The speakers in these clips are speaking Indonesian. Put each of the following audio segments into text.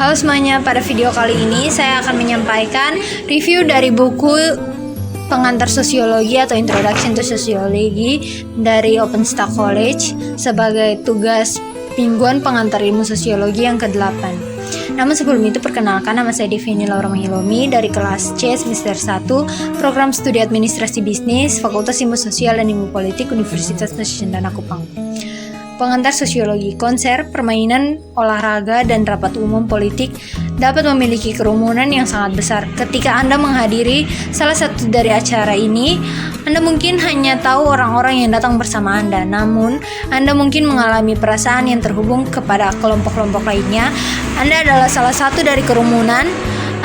Halo semuanya, pada video kali ini saya akan menyampaikan review dari buku Pengantar Sosiologi atau Introduction to Sociology dari Openstack College sebagai tugas mingguan pengantar ilmu sosiologi yang ke-8. Namun sebelum itu perkenalkan, nama saya Devini Laura Mahilomi dari kelas C semester 1 Program Studi Administrasi Bisnis Fakultas Ilmu Sosial dan Ilmu Politik Universitas Nusa Cendana Kupang. Pengantar sosiologi, konser, permainan, olahraga, dan rapat umum politik dapat memiliki kerumunan yang sangat besar. Ketika Anda menghadiri salah satu dari acara ini, Anda mungkin hanya tahu orang-orang yang datang bersama Anda, namun Anda mungkin mengalami perasaan yang terhubung kepada kelompok-kelompok lainnya. Anda adalah salah satu dari kerumunan.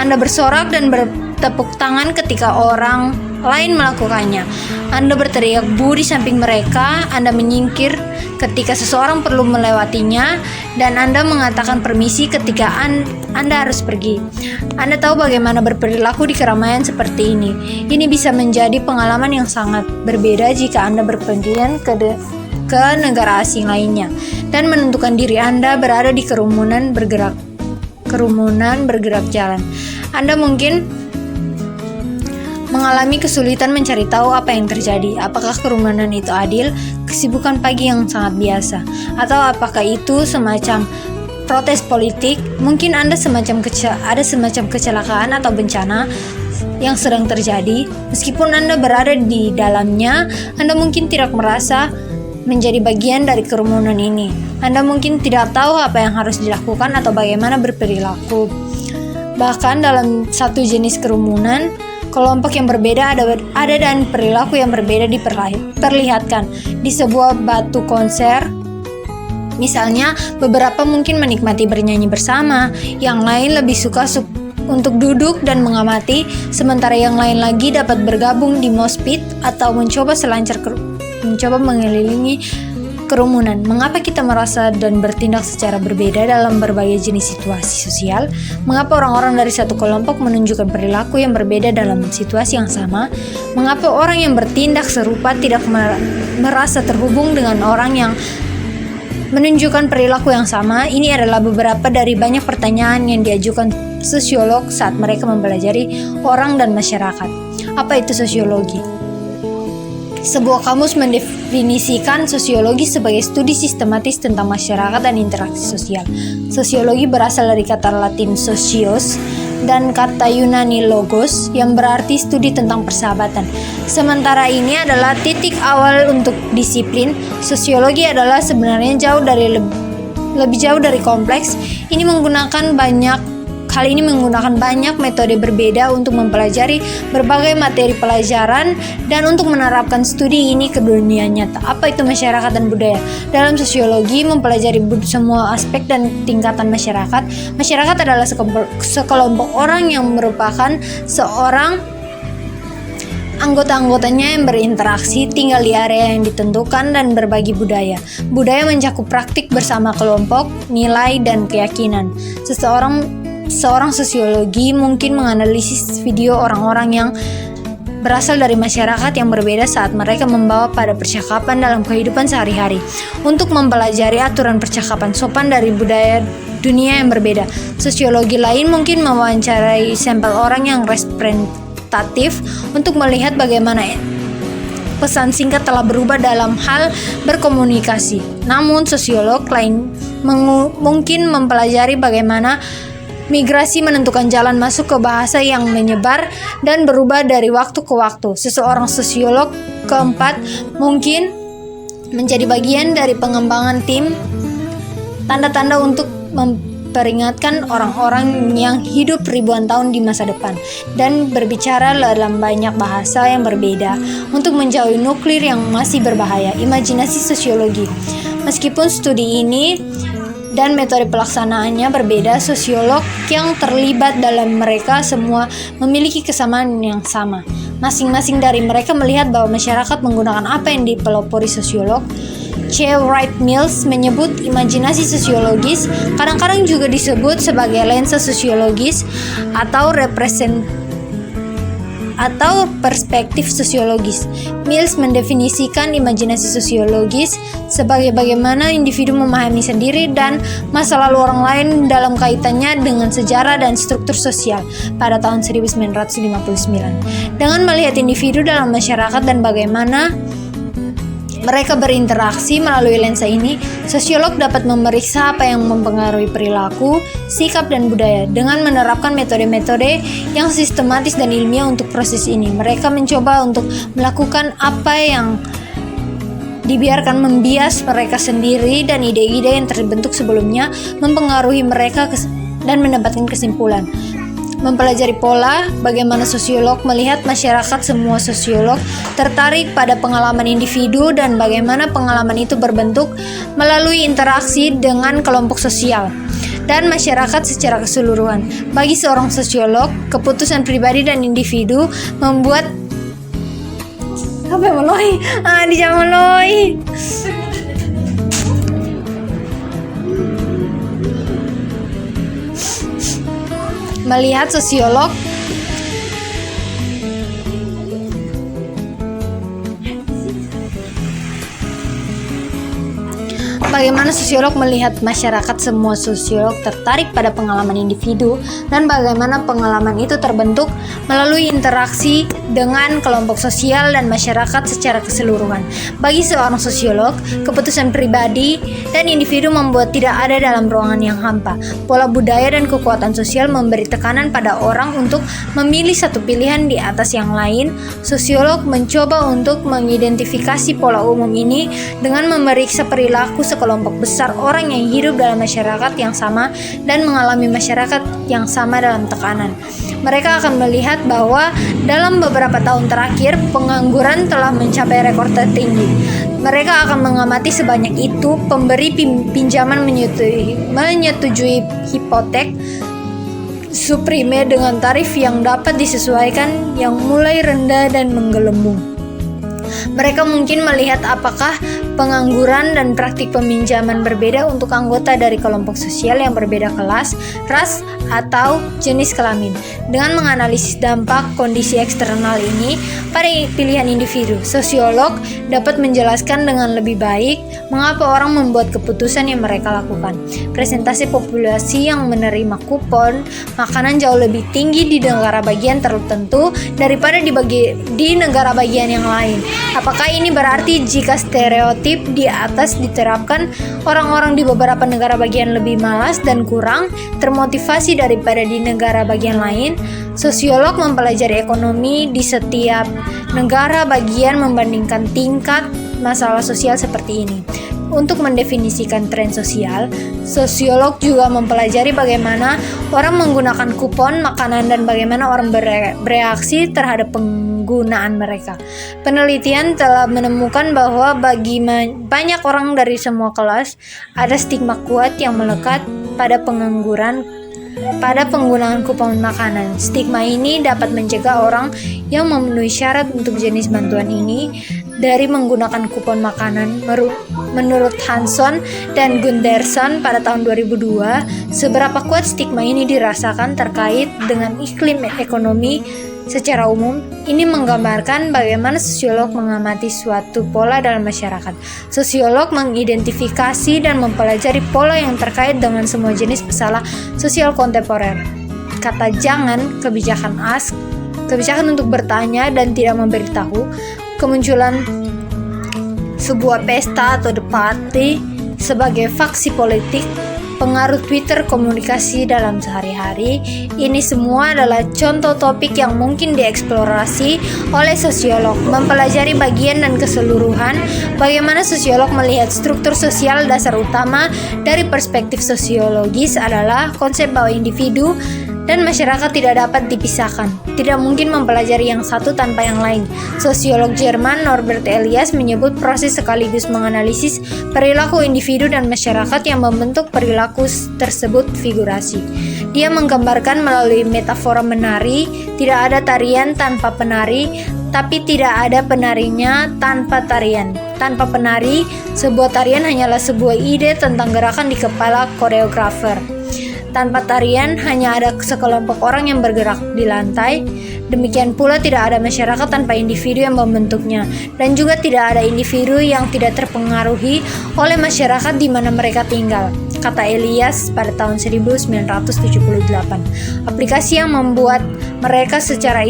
Anda bersorak dan bertepuk tangan ketika orang lain melakukannya. Anda berteriak bu di samping mereka. Anda menyingkir ketika seseorang perlu melewatinya, dan Anda mengatakan permisi ketika Anda harus pergi. Anda tahu bagaimana berperilaku di keramaian seperti ini. Ini bisa menjadi pengalaman yang sangat berbeda jika Anda berpergian ke negara asing lainnya dan menentukan diri Anda berada di kerumunan bergerak jalan. Anda mungkin mengalami kesulitan mencari tahu apa yang terjadi. Apakah kerumunan itu adil, kesibukan pagi yang sangat biasa, atau apakah itu semacam protes politik? Mungkin Anda ada semacam kecelakaan atau bencana yang sedang terjadi. Meskipun Anda berada di dalamnya, Anda mungkin tidak merasa menjadi bagian dari kerumunan ini. Anda mungkin tidak tahu apa yang harus dilakukan atau bagaimana berperilaku. Bahkan dalam satu jenis kerumunan, kelompok yang berbeda ada dan perilaku yang berbeda diperlihatkan. Di sebuah batu konser, misalnya, beberapa mungkin menikmati bernyanyi bersama, yang lain lebih suka untuk duduk dan mengamati, sementara yang lain lagi dapat bergabung di mosh pit atau mencoba mengelilingi kerumunan. Mengapa kita merasa dan bertindak secara berbeda dalam berbagai jenis situasi sosial? Mengapa orang-orang dari satu kelompok menunjukkan perilaku yang berbeda dalam situasi yang sama? Mengapa orang yang bertindak serupa tidak merasa terhubung dengan orang yang menunjukkan perilaku yang sama? Ini adalah beberapa dari banyak pertanyaan yang diajukan sosiolog saat mereka mempelajari orang dan masyarakat. Apa itu sosiologi? Sebuah kamus mendefinisikan sosiologi sebagai studi sistematis tentang masyarakat dan interaksi sosial. Sosiologi berasal dari kata Latin socios dan kata Yunani logos yang berarti studi tentang persahabatan. Sementara ini adalah titik awal untuk disiplin. Sosiologi adalah sebenarnya lebih jauh dari kompleks. Hal ini menggunakan banyak metode berbeda untuk mempelajari berbagai materi pelajaran dan untuk menerapkan studi ini ke dunia nyata. Apa itu masyarakat dan budaya? Dalam sosiologi mempelajari semua aspek dan tingkatan masyarakat. Masyarakat adalah sekelompok orang yang merupakan seorang anggota-anggotanya yang berinteraksi, tinggal di area yang ditentukan, dan berbagi budaya. Budaya mencakup praktik bersama kelompok, nilai, dan keyakinan. Seorang sosiologi mungkin menganalisis video orang-orang yang berasal dari masyarakat yang berbeda saat mereka membawa pada percakapan dalam kehidupan sehari-hari untuk mempelajari aturan percakapan sopan dari budaya dunia yang berbeda. Sosiologi lain mungkin mewawancarai sampel orang yang representatif untuk melihat bagaimana pesan singkat telah berubah dalam hal berkomunikasi. Namun sosiolog lain mungkin mempelajari bagaimana migrasi menentukan jalan masuk ke bahasa yang menyebar dan berubah dari waktu ke waktu. Seseorang sosiolog keempat mungkin menjadi bagian dari pengembangan tim tanda-tanda untuk memperingatkan orang-orang yang hidup ribuan tahun di masa depan dan berbicara dalam banyak bahasa yang berbeda untuk menjauhi nuklir yang masih berbahaya. Imajinasi sosiologi. Meskipun studi ini dan metode pelaksanaannya berbeda, sosiolog yang terlibat dalam mereka semua memiliki kesamaan yang sama. Masing-masing dari mereka melihat bahwa masyarakat menggunakan apa yang dipelopori sosiolog. C. Wright Mills menyebut imajinasi sosiologis kadang-kadang juga disebut sebagai lensa sosiologis atau atau perspektif sosiologis. Mills mendefinisikan imajinasi sosiologis sebagai bagaimana individu memahami sendiri dan masa lalu orang lain dalam kaitannya dengan sejarah dan struktur sosial pada tahun 1959. Dengan melihat individu dalam masyarakat dan bagaimana mereka berinteraksi melalui lensa ini, sosiolog dapat memeriksa apa yang mempengaruhi perilaku, sikap, dan budaya. Dengan menerapkan metode-metode yang sistematis dan ilmiah untuk proses ini, mereka mencoba untuk melakukan apa yang dibiarkan membias mereka sendiri dan ide-ide yang terbentuk sebelumnya mempengaruhi mereka dan mendapatkan kesimpulan. Mempelajari pola, bagaimana sosiolog melihat masyarakat. Semua sosiolog tertarik pada pengalaman individu dan bagaimana pengalaman itu berbentuk melalui interaksi dengan kelompok sosial dan masyarakat secara keseluruhan. Bagi seorang sosiolog, keputusan pribadi dan individu membuat melihat sosiolog bagaimana sosiolog melihat masyarakat. Semua sosiolog tertarik pada pengalaman individu dan bagaimana pengalaman itu terbentuk melalui interaksi dengan kelompok sosial dan masyarakat secara keseluruhan. Bagi seorang sosiolog, keputusan pribadi dan individu membuat tidak ada dalam ruangan yang hampa. Pola budaya dan kekuatan sosial memberi tekanan pada orang untuk memilih satu pilihan di atas yang lain. Sosiolog mencoba untuk mengidentifikasi pola umum ini dengan memeriksa perilaku sekelompok besar orang yang hidup dalam masyarakat yang sama dan mengalami masyarakat yang sama dalam tekanan. Mereka akan melihat bahwa dalam beberapa tahun terakhir pengangguran telah mencapai rekor tertinggi. Mereka akan mengamati sebanyak itu pemberi pinjaman menyetujui hipotek subprime dengan tarif yang dapat disesuaikan yang mulai rendah dan menggelembung. Mereka mungkin melihat apakah pengangguran dan praktik peminjaman berbeda untuk anggota dari kelompok sosial yang berbeda kelas, ras, atau jenis kelamin. Dengan menganalisis dampak kondisi eksternal ini pada pilihan individu, sosiolog dapat menjelaskan dengan lebih baik mengapa orang membuat keputusan yang mereka lakukan. Presentasi populasi yang menerima kupon makanan jauh lebih tinggi di negara bagian tertentu daripada di negara bagian yang lain. Apakah ini berarti jika stereotip di atas diterapkan, orang-orang di beberapa negara bagian lebih malas dan kurang termotivasi daripada di negara bagian lain? Sosiolog mempelajari ekonomi di setiap negara bagian membandingkan tingkat masalah sosial seperti ini. Untuk mendefinisikan tren sosial, sosiolog juga mempelajari bagaimana orang menggunakan kupon makanan dan bagaimana orang bereaksi terhadap penggunaan mereka. Penelitian telah menemukan bahwa bagi banyak orang dari semua kelas, ada stigma kuat yang melekat pada penggunaan kupon makanan. Stigma ini dapat mencegah orang yang memenuhi syarat untuk jenis bantuan ini dari menggunakan kupon makanan. Menurut Hanson dan Gunderson pada tahun 2002, seberapa kuat stigma ini dirasakan terkait dengan iklim ekonomi secara umum. Ini menggambarkan bagaimana sosiolog mengamati suatu pola dalam masyarakat. Sosiolog mengidentifikasi dan mempelajari pola yang terkait dengan semua jenis masalah sosial kontemporer. Kata jangan, kebijakan untuk bertanya dan tidak memberitahu, kemunculan sebuah pesta atau party sebagai faksi politik, pengaruh Twitter, komunikasi dalam sehari-hari. Ini semua adalah contoh topik yang mungkin dieksplorasi oleh sosiolog. Mempelajari bagian dan keseluruhan bagaimana sosiolog melihat struktur sosial. Dasar utama dari perspektif sosiologis adalah konsep bahwa individu dan masyarakat tidak dapat dipisahkan. Tidak mungkin mempelajari yang satu tanpa yang lain. Sosiolog Jerman Norbert Elias menyebut proses sekaligus menganalisis perilaku individu dan masyarakat yang membentuk perilaku tersebut figurasi. Dia menggambarkan melalui metafora menari, tidak ada tarian tanpa penari, tapi tidak ada penarinya tanpa tarian. Tanpa penari, sebuah tarian hanyalah sebuah ide tentang gerakan di kepala koreografer. Tanpa tarian, hanya ada sekelompok orang yang bergerak di lantai. Demikian pula tidak ada masyarakat tanpa individu yang membentuknya, dan juga tidak ada individu yang tidak terpengaruhi oleh masyarakat di mana mereka tinggal, kata Elias pada tahun 1978. Aplikasi yang membuat mereka secara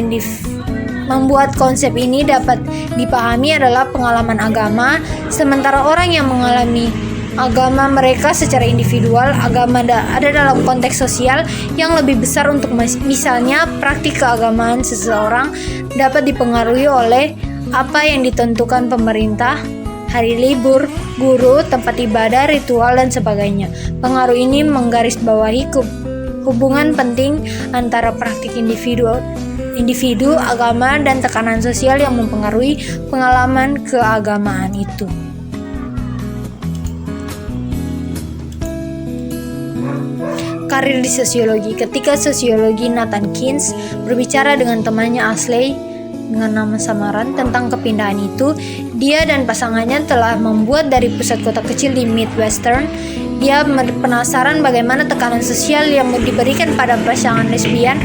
membuat konsep ini dapat dipahami adalah pengalaman agama, sementara orang yang mengalami agama mereka secara individual. Agama ada dalam konteks sosial yang lebih besar. Untuk misalnya, praktik keagamaan seseorang dapat dipengaruhi oleh apa yang ditentukan pemerintah, hari libur, guru, tempat ibadah, ritual, dan sebagainya. Pengaruh ini menggarisbawahi hubungan penting antara praktik individu, agama, dan tekanan sosial yang mempengaruhi pengalaman keagamaan itu. Karir di sosiologi. Ketika sosiologi Nathan Keynes berbicara dengan temannya Ashley dengan nama samaran tentang kepindahan itu, dia dan pasangannya telah membuat dari pusat kota kecil di Midwestern. Dia penasaran bagaimana tekanan sosial yang diberikan pada pasangan lesbian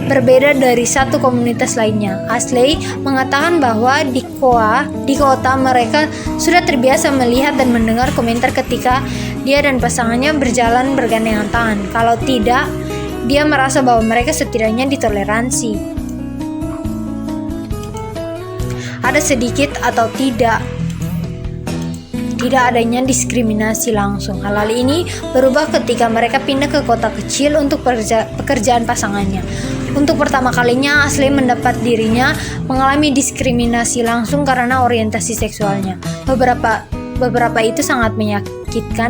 berbeda dari satu komunitas lainnya. Ashley mengatakan bahwa di kota mereka sudah terbiasa melihat dan mendengar komentar ketika dia dan pasangannya berjalan bergandengan tangan. Kalau tidak, dia merasa bahwa mereka setidaknya ditoleransi. Ada sedikit atau tidak adanya diskriminasi langsung. Hal ini berubah ketika mereka pindah ke kota kecil untuk pekerjaan pasangannya. Untuk pertama kalinya, Ashley mendapat dirinya mengalami diskriminasi langsung karena orientasi seksualnya. Beberapa itu sangat menyakitkan.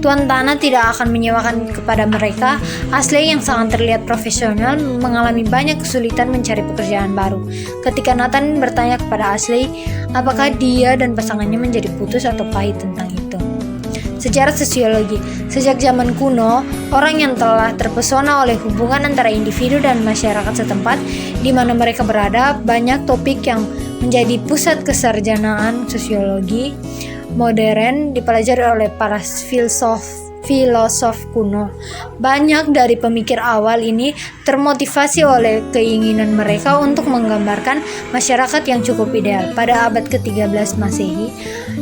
Tuan tanah tidak akan menyewakan kepada mereka. Ashley yang sangat terlihat profesional mengalami banyak kesulitan mencari pekerjaan baru. Ketika Nathan bertanya kepada Ashley apakah dia dan pasangannya menjadi putus atau pahit tentang itu. Sejarah sosiologi. Sejak zaman kuno, orang yang telah terpesona oleh hubungan antara individu dan masyarakat setempat di mana mereka berada. Banyak topik yang menjadi pusat kesarjanaan sosiologi modern dipelajari oleh para filosof kuno. Banyak dari pemikir awal ini termotivasi oleh keinginan mereka untuk menggambarkan masyarakat yang cukup ideal. Pada abad ke-13 Masehi,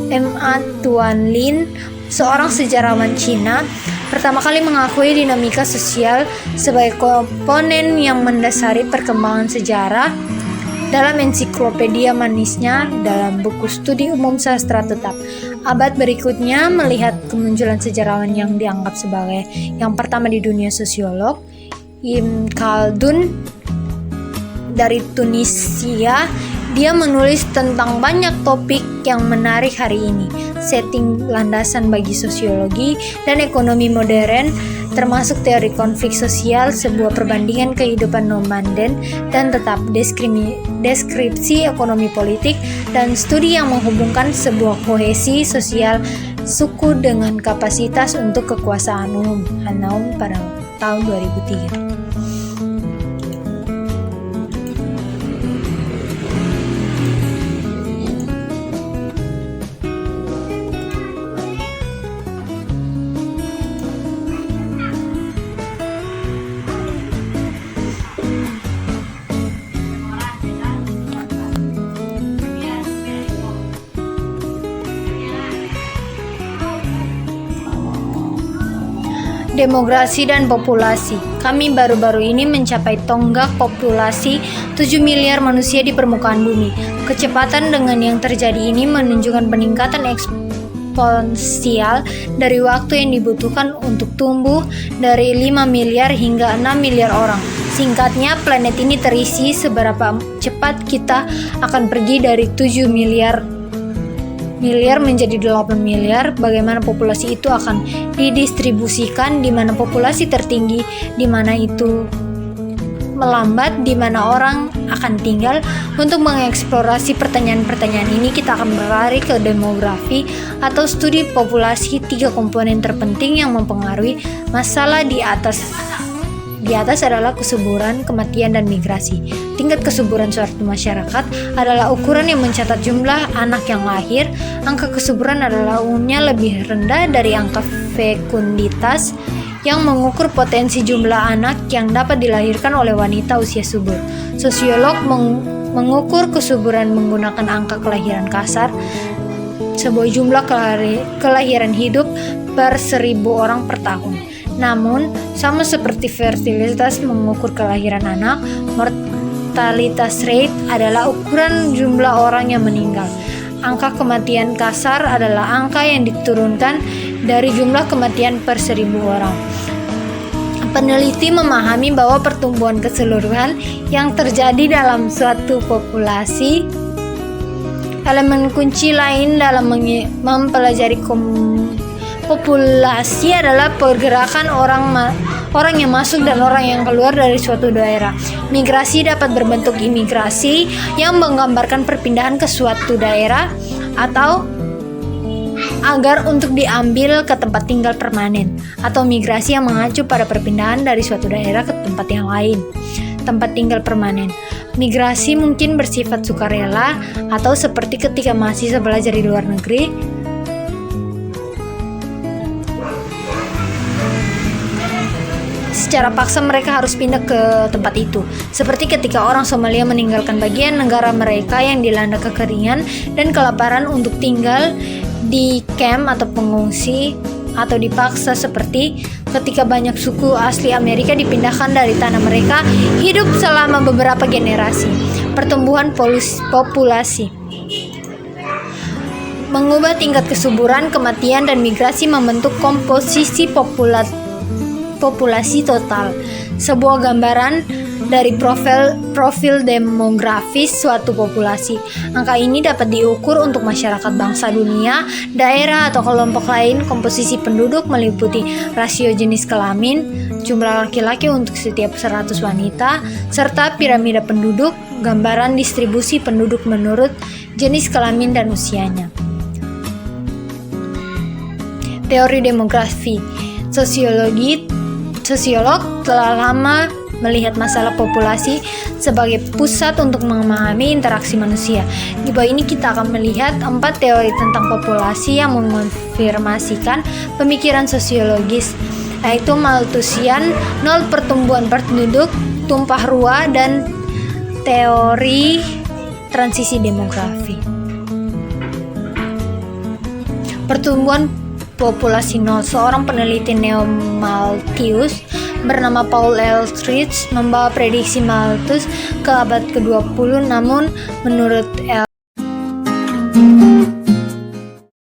M.A. Tuan Lin, seorang sejarawan Cina, pertama kali mengakui dinamika sosial sebagai komponen yang mendasari perkembangan sejarah dalam ensiklopedia manisnya dalam buku Studi Umum Sastra Tetap. Abad berikutnya melihat kemunculan sejarawan yang dianggap sebagai yang pertama di dunia, sosiolog Ibn Khaldun dari Tunisia. Dia menulis tentang banyak topik yang menarik hari ini, setting landasan bagi sosiologi dan ekonomi modern, termasuk teori konflik sosial, sebuah perbandingan kehidupan nomaden dan tetap, deskripsi ekonomi politik, dan studi yang menghubungkan sebuah kohesi sosial suku dengan kapasitas untuk kekuasaan umum. Hanaum pada tahun 2003. Demografi dan populasi. Kami baru-baru ini mencapai tonggak populasi 7 miliar manusia di permukaan bumi. Kecepatan dengan yang terjadi ini menunjukkan peningkatan eksponensial dari waktu yang dibutuhkan untuk tumbuh dari 5 miliar hingga 6 miliar orang. Singkatnya, planet ini terisi. Seberapa cepat kita akan pergi dari 7 miliar menjadi 8 miliar, bagaimana populasi itu akan didistribusikan, di mana populasi tertinggi, di mana itu melambat, di mana orang akan tinggal. Untuk mengeksplorasi pertanyaan-pertanyaan ini, kita akan berlari ke demografi atau studi populasi. 3 komponen terpenting yang mempengaruhi masalah di atas adalah kesuburan, kematian, dan migrasi. Tingkat kesuburan suatu masyarakat adalah ukuran yang mencatat jumlah anak yang lahir. Angka kesuburan adalah umumnya lebih rendah dari angka fekunditas yang mengukur potensi jumlah anak yang dapat dilahirkan oleh wanita usia subur. Sosiolog mengukur kesuburan menggunakan angka kelahiran kasar, sebuah jumlah kelahiran hidup per 1.000 orang per tahun. Namun, sama seperti fertilitas mengukur kelahiran anak, mortalitas rate adalah ukuran jumlah orang yang meninggal. Angka kematian kasar adalah angka yang diturunkan dari jumlah kematian per 1.000 orang. Peneliti memahami bahwa pertumbuhan keseluruhan yang terjadi dalam suatu populasi. Elemen kunci lain dalam mempelajari populasi adalah pergerakan orang yang masuk dan orang yang keluar dari suatu daerah. Migrasi dapat berbentuk imigrasi yang menggambarkan perpindahan ke suatu daerah atau agar untuk diambil ke tempat tinggal permanen, atau migrasi yang mengacu pada perpindahan dari suatu daerah ke tempat yang lain. Tempat tinggal permanen. Migrasi mungkin bersifat sukarela atau seperti ketika mahasiswa belajar di luar negeri. Secara paksa mereka harus pindah ke tempat itu. Seperti ketika orang Somalia meninggalkan bagian negara mereka yang dilanda kekeringan dan kelaparan untuk tinggal di kamp atau pengungsi, atau dipaksa seperti ketika banyak suku asli Amerika dipindahkan dari tanah mereka hidup selama beberapa generasi. Pertumbuhan populasi mengubah tingkat kesuburan, kematian, dan migrasi membentuk komposisi populasi total, sebuah gambaran dari profil demografis suatu populasi. Angka ini dapat diukur untuk masyarakat bangsa dunia, daerah atau kelompok lain. Komposisi penduduk meliputi rasio jenis kelamin, jumlah laki-laki untuk setiap 100 wanita, serta piramida penduduk, gambaran distribusi penduduk menurut jenis kelamin dan usianya. Teori demografi. Sosiolog telah lama melihat masalah populasi sebagai pusat untuk memahami interaksi manusia. Di bawah ini kita akan melihat 4 teori tentang populasi yang mengonfirmasikan pemikiran sosiologis, yaitu Malthusian, nol pertumbuhan penduduk, tumpah ruah, dan teori transisi demografi. Pertumbuhan populasi nol. Seorang peneliti neo-Malthusian bernama Paul Ehrlich membawa prediksi Malthus ke abad ke-20, namun menurut